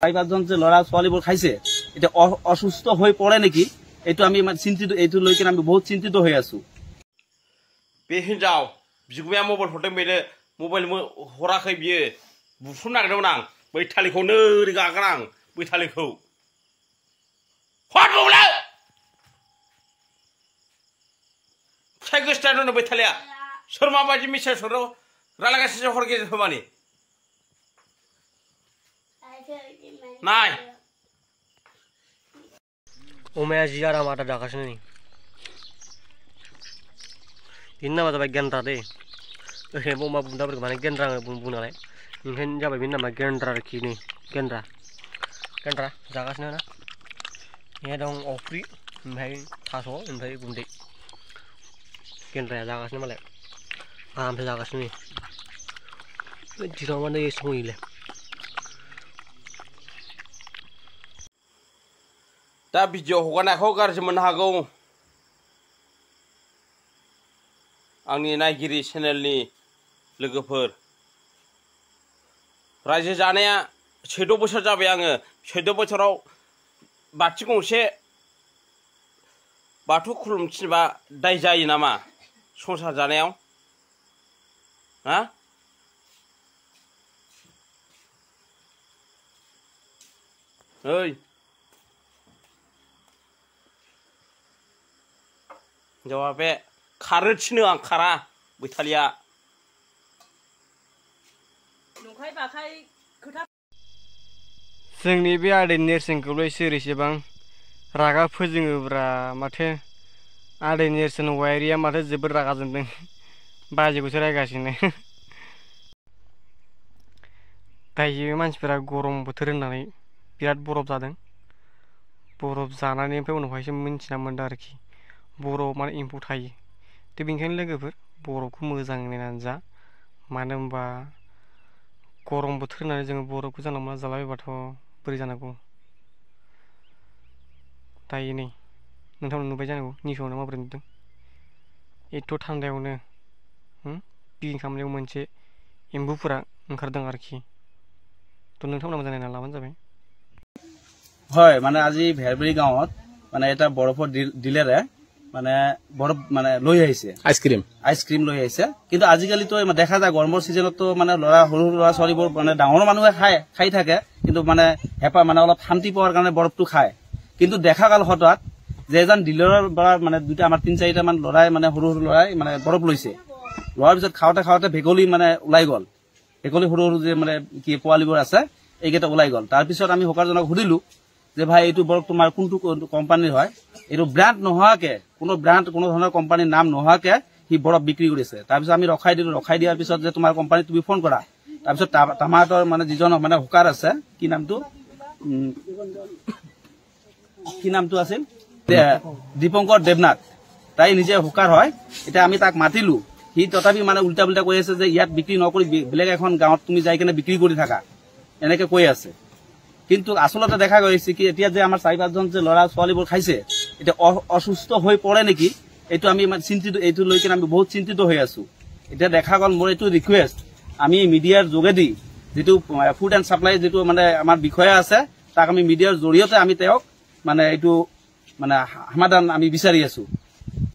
চাৰি-পাঁচজন যে ল'ৰা ছোৱালীবোৰ খাইছে এতিয়া অসুস্থ হৈ পৰে নেকি এইটো আমি চিন্তিত, এইটো লৈ কিনে আমি বহুত চিন্তিত হৈ আছো। बे हिन्जाव बिगुमाया मबाइल हरदों बेनो मबाइल हराखै बियो बुफुनो नागिरदोंमोन आं बैथालिखौ नोरै गागोन आं बैथालिखौ हरबावलै फिसाय गोसोथाय दं बैथालिया सोर माबायदि मेसेज हरो रायलायगासिनो हर गेजेर होमानि नाय अमाया जि आराम आदार जागासिनो नै बिनि नामा जाबाय गेन्द्रा दै ओरैनो अमा बुन्दाफोरखौ माने गेन्द्रा बुङो नालाय ओंखायनो जाबाय बिनि नामा गेन्द्रा आरोखि नै गेन्द्रा जागासिनो ना बे दं अफ्रि ओमफ्राय थास' ओमफ्राय गुन्दै गेन्द्राया जागासिनो मालाय आरामसे जागासिनो नै दिनाव माने सङैले दा भिडिअ हगारनायखौ गाज्रि मोननो हागौ आंनि नायगिरि चेनेलनि लोगोफोर रायजो जानाया 14 बोसोर जाबाय आङो 14 बोसोराव बाथि गंसे बाथौ खुलुमथिनबा दाय जायो नामा संसार जानायाव हा ओइ जवाब बे खारो थिनो आं खारा बैथालिया नंखाय बाखाय खोथा जोंनि बे आदै नेरसोनखौलाय सोर एसेबां रागा फोजोङोब्रा माथो आदै नेरसोन वायरिया माथो जोबोद रागा जोंदों बाजैखौसो रायगासिनो दायो मानसिफोरा गरम बोथोर होननानै बिराद बरफ जादों बरफ जानानै ओमफ्राय उनावहायसो मिन्थिना मोनदों आरोखि बरफ माने एम्फौ थायो थ' बेनिखायनो लोगोफोर बरफखौ मोजां नायनानै जा मानो होनबा गरम बोथोर होननानै जोङो बरफखौ जानला मोनला जालाबायबाथ' बोरै जानांगौ दायो नै नोंथांमोन नुबाय जानांगौ निउसावनो माबोरै नुदों एथ' थान्दायावनो पिकनिक खालामनायाव मोनसे एम्बुफोरा ओंखारदों आरोखि थ' नोंथांमोना मोजां नायना लाबानो जाबाय হয় মানে আজি ভেৰবেৰী গাঁৱত মানে এটা বৰফৰ ডিলাৰে মানে বৰফ মানে লৈ আহিছে আইচক্ৰীম লৈ আহিছে কিন্তু আজিকালিতো দেখা যায় গৰমৰ সিজনতো মানে সৰু ল'ৰা ছোৱালীবোৰ মানে ডাঙৰ মানুহে খাই থাকে কিন্তু মানে হেঁপা মানে অলপ শান্তি পোৱাৰ কাৰণে বৰফটো খায় কিন্তু দেখা গ'ল হঠাৎ যে এজন ডিলাৰৰ পৰা মানে দুটা আমাৰ 3-4টা মান ল'ৰাই মানে সৰু ল'ৰাই মানে বৰফ লৈছে লোৱাৰ পিছত খাওঁতে ভেকুলী মানে ওলাই গ'ল ভেকুলী সৰু যে মানে কি পোৱালিবোৰ আছে এইকেইটা ওলাই গ'ল তাৰপিছত আমি হকাৰজনক সুধিলো যে ভাই এইটো বৰফ তোমাৰ কোনটো কোম্পানীৰ হয় এইটো ব্ৰ্যান্ড নোহোৱাকে কোনো ধৰণৰ কোম্পানীৰ নাম নোহোৱাকে সি বৰফ বিক্ৰী কৰিছে তাৰপিছত আমি ৰখাই দিয়াৰ পিছত যে তোমাৰ কোম্পানী তুমি ফোন কৰা তাৰপিছত টামাটৰ মানে যিজন মানে হুকাৰ আছে কি নামটো আছিল দীপঙ্কৰ দেৱনাথ তাই নিজে হুকাৰ হয় এতিয়া আমি তাক মাতিলো সি তথাপি মানে উল্টা পুল্টা কৈ আছে যে ইয়াত বিক্ৰী নকৰি বেলেগ এখন গাঁৱত তুমি যাই কিনে বিক্ৰী কৰি থাকা এনেকে কৈ আছে কিন্তু আসলতে দেখা গৈছে কি এতিয়া যে আমাৰ 4-5জন যে ল'ৰা ছোৱালীবোৰ খাইছে এতিয়া অসুস্থ হৈ পৰে নেকি এইটো আমি চিন্তিত, এইটো লৈ কিনে আমি বহুত চিন্তিত হৈ আছো এতিয়া দেখা গ'ল মোৰ এইটো ৰিকুৱেষ্ট আমি মিডিয়াৰ যোগেদি যেটো ফুড এণ্ড সাপ্লাই যেটো মানে আমাৰ বিষয়া আছে তাক আমি মিডিয়াৰ জৰিয়তে আমি তেওঁক মানে এইটো মানে সমাধান আমি বিচাৰি আছো।